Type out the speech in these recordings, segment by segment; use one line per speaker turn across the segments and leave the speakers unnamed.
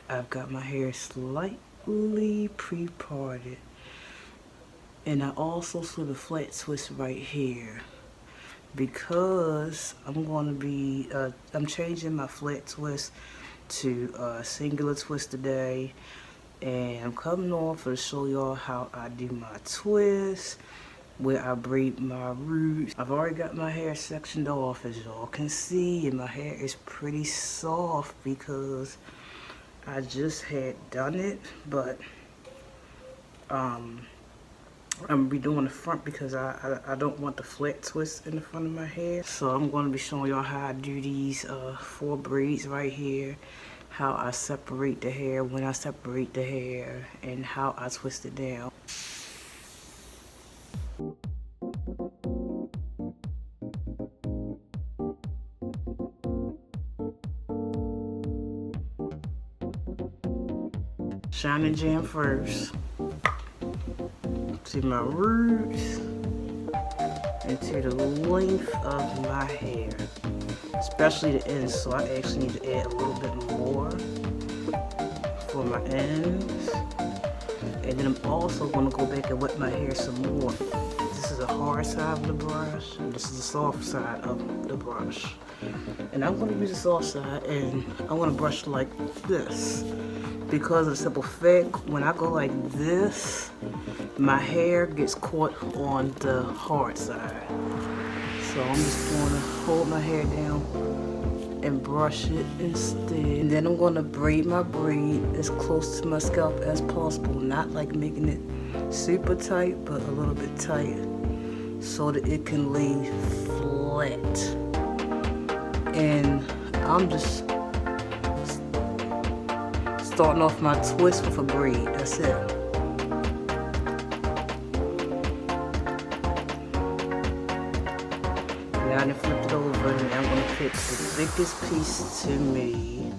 I've got my hair slightly pre-parted. And I also slid a flat twist right here because I'm changing my flat twist to a singular twist today. And I'm coming on to show y'all how I do my twist, where I braid my roots. I've already got my hair sectioned off, as y'all can see, and my hair is pretty soft because I just had done it, but I'm redoing the front because I don't want the flat twist in the front of my hair. So I'm going to be showing y'all how I do these 4 braids right here, how I separate the hair, when I separate the hair, and how I twist it down. Shine and jam first to my roots and to the length of my hair, especially the ends. So I actually need to add a little bit more for my ends. And then I'm also going to go back and wet my hair some more. This is the hard side of the brush, and this is the soft side of the brush. And I'm going to use the soft side, and I'm going to brush like this. Because of the simple fact, when I go like this, my hair gets caught on the hard side. So I'm just going to hold my hair down and brush it instead. And then I'm going to braid my braid as close to my scalp as possible. Not like making it super tight, but a little bit tight so that it can lay flat. And I'm just starting off my twist with a braid. That's it. Now I flip it over, and I'm going to pick the thickest piece to me.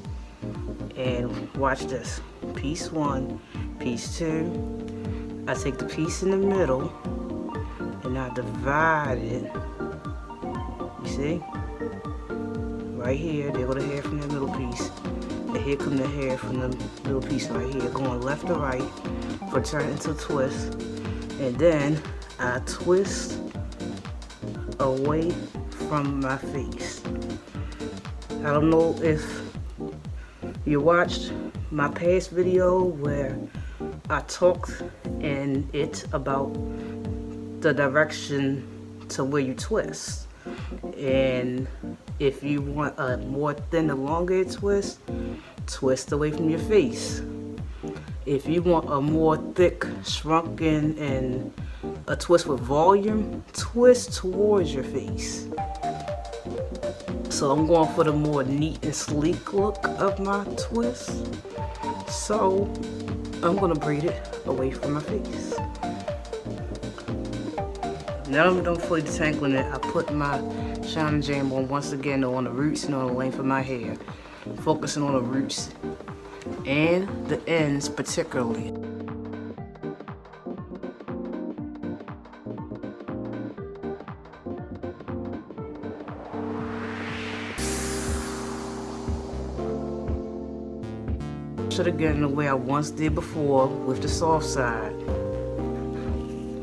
And watch this. Piece 1, piece 2. I take the piece in the middle and I divide it. You see? Right here, there go the hair from the middle piece. And here come the hair from the little piece right here, going left to right for turn into a twist. And then I twist away from my face. I don't know if you watched my past video where I talked in it about the direction to where you twist. And if you want a more thin, elongated twist, twist away from your face. If you want a more thick, shrunken, and a twist with volume, twist towards your face. So I'm going for the more neat and sleek look of my twist. So I'm going to braid it away from my face. Now I'm done fully detangling it. I put my shine and jam on once again on the roots and on the length of my hair. Focusing on the roots and the ends particularly. It again the way I once did before with the soft side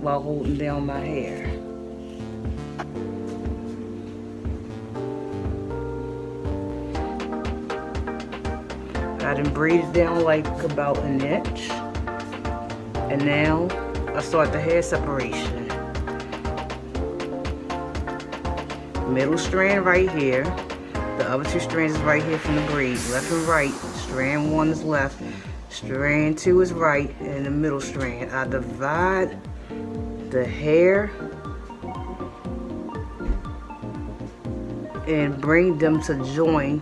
while holding down my hair. I done braided down like about an inch, and now I start the hair separation. Middle strand right here, the other 2 strands is right here from the braid, left and right. Strand 1 is left, strand 2 is right, and the middle strand. I divide the hair and bring them to join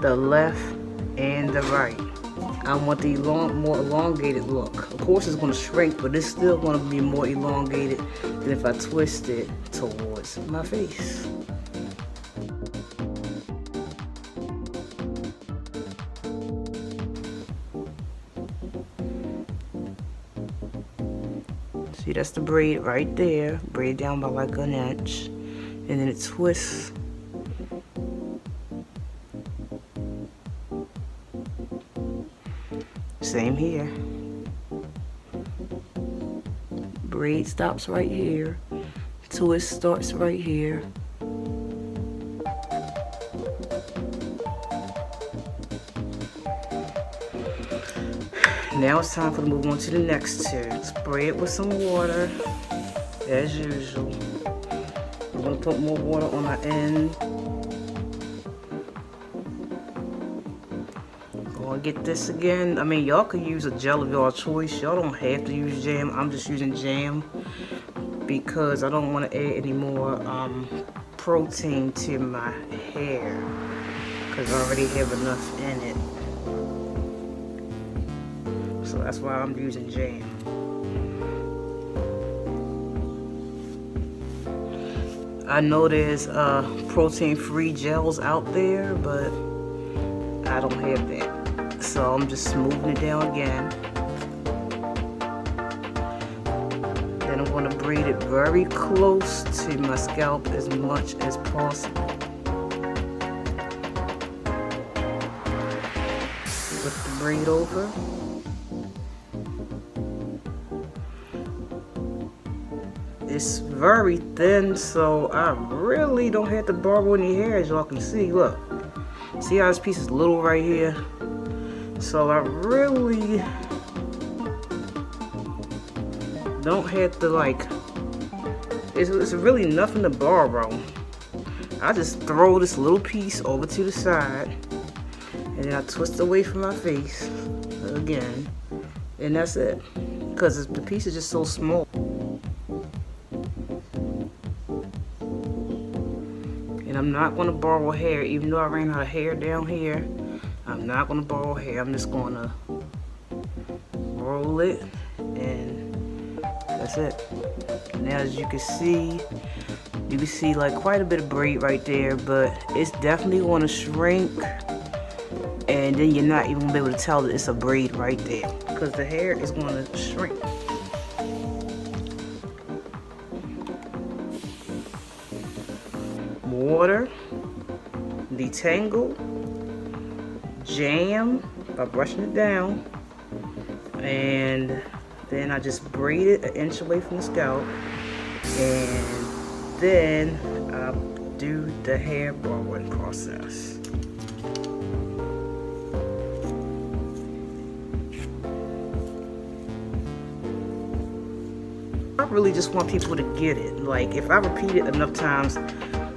the left and the right. I want the more elongated look. Of course it's going to shrink, but it's still going to be more elongated than if I twist it towards my face. See, that's the braid right there. Braid down by like an inch. And then it twists. Same here. Braid stops right here. Twist starts right here. Now it's time for to move on to the next two. Spray it with some water, as usual. We're gonna put more water on our end. Gonna get this again. I mean, y'all could use a gel of your choice. Y'all don't have to use jam. I'm just using jam because I don't want to add any more protein to my hair because I already have enough in it. So that's why I'm using jam. I know there's protein-free gels out there, but I don't have that. So I'm just smoothing it down again. Then I'm going to braid it very close to my scalp as much as possible. Flip the braid over. It's very thin, so I really don't have to borrow any hair, as y'all can see. Look, see how this piece is little right here? So I really don't have to, like, it's really nothing to borrow. I just throw this little piece over to the side, and then I twist away from my face again, and that's it, because the piece is just so small. And I'm not going to borrow hair, even though I ran out of hair down here. I'm not going to borrow hair. I'm just going to roll it, and that's it. Now, as you can see like quite a bit of braid right there, but it's definitely going to shrink, and then you're not even going to be able to tell that it's a braid right there because the hair is going to shrink. Water, detangle, jam by brushing it down, and then I just braid it an inch away from the scalp, and then I do the hair borrowing process. I really just want people to get it. Like, if I repeat it enough times,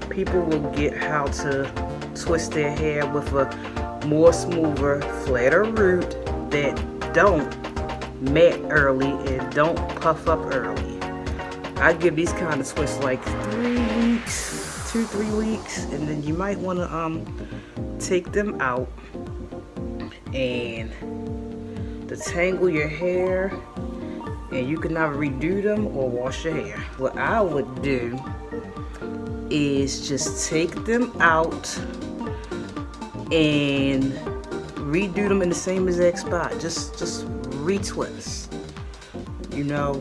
people will get how to twist their hair with a more smoother, flatter root that don't mat early and don't puff up early. I give these kind of twists like 3 weeks, 2-3 weeks, and then you might want to take them out and detangle your hair, and you can either redo them or wash your hair. What I would do is just take them out and redo them in the same exact spot. Just retwist, you know,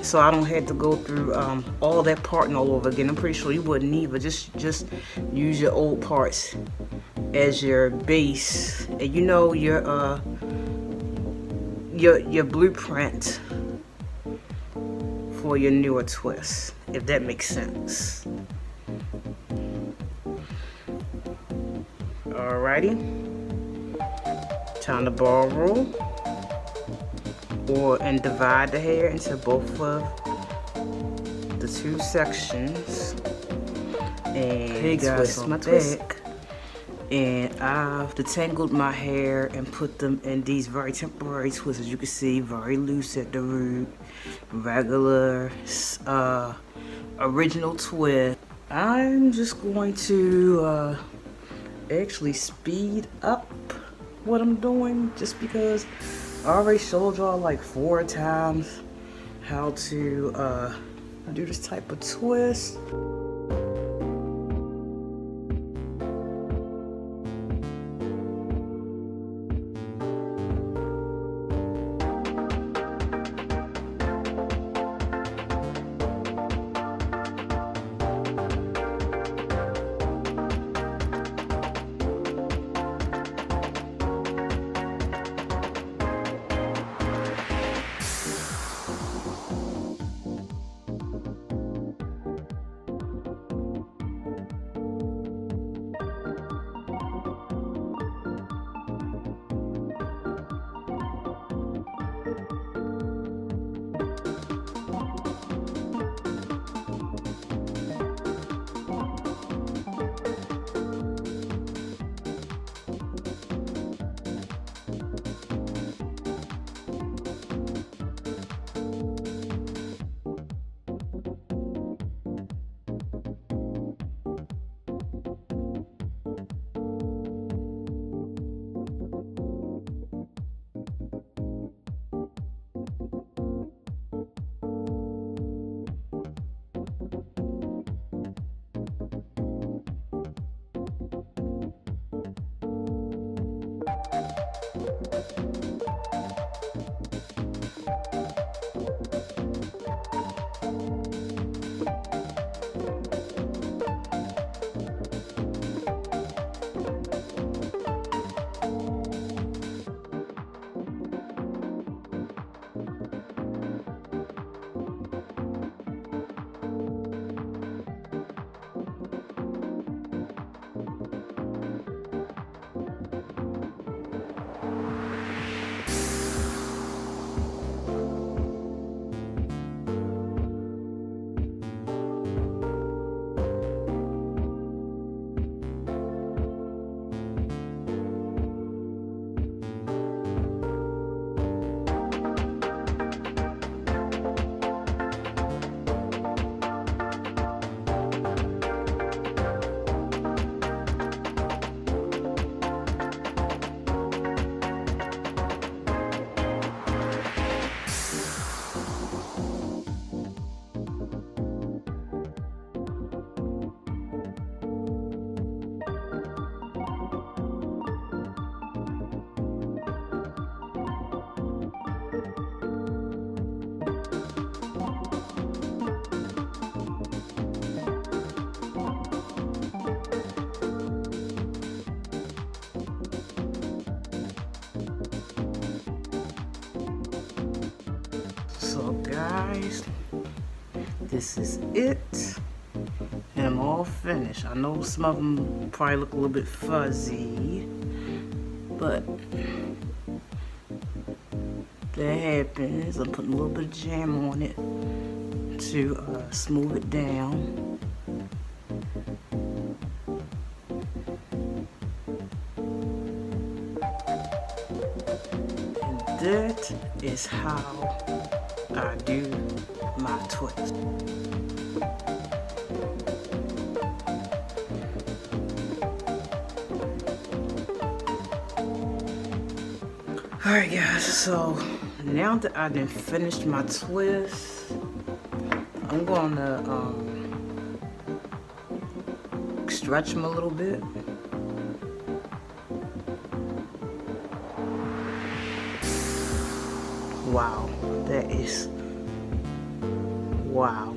so I don't have to go through all that parting all over again. I'm pretty sure you wouldn't either. Just use your old parts as your base, and you know your blueprint for your newer twists, if that makes sense. Alrighty, time to ball roll and divide the hair into both of the two sections, and twist my back. And I've detangled my hair and put them in these very temporary twists. As you can see, very loose at the root, regular, original twist. I'm just going to actually speed up what I'm doing, just because I already showed y'all like 4 times how to do this type of twist. guys, this is it. And I'm all finished. I know some of them probably look a little bit fuzzy, but that happens. I'm putting a little bit of jam on it to smooth it down. And that is how I do my twist. Alright guys, so now that I done finished my twist, I'm gonna stretch them a little bit. Wow, that is, wow.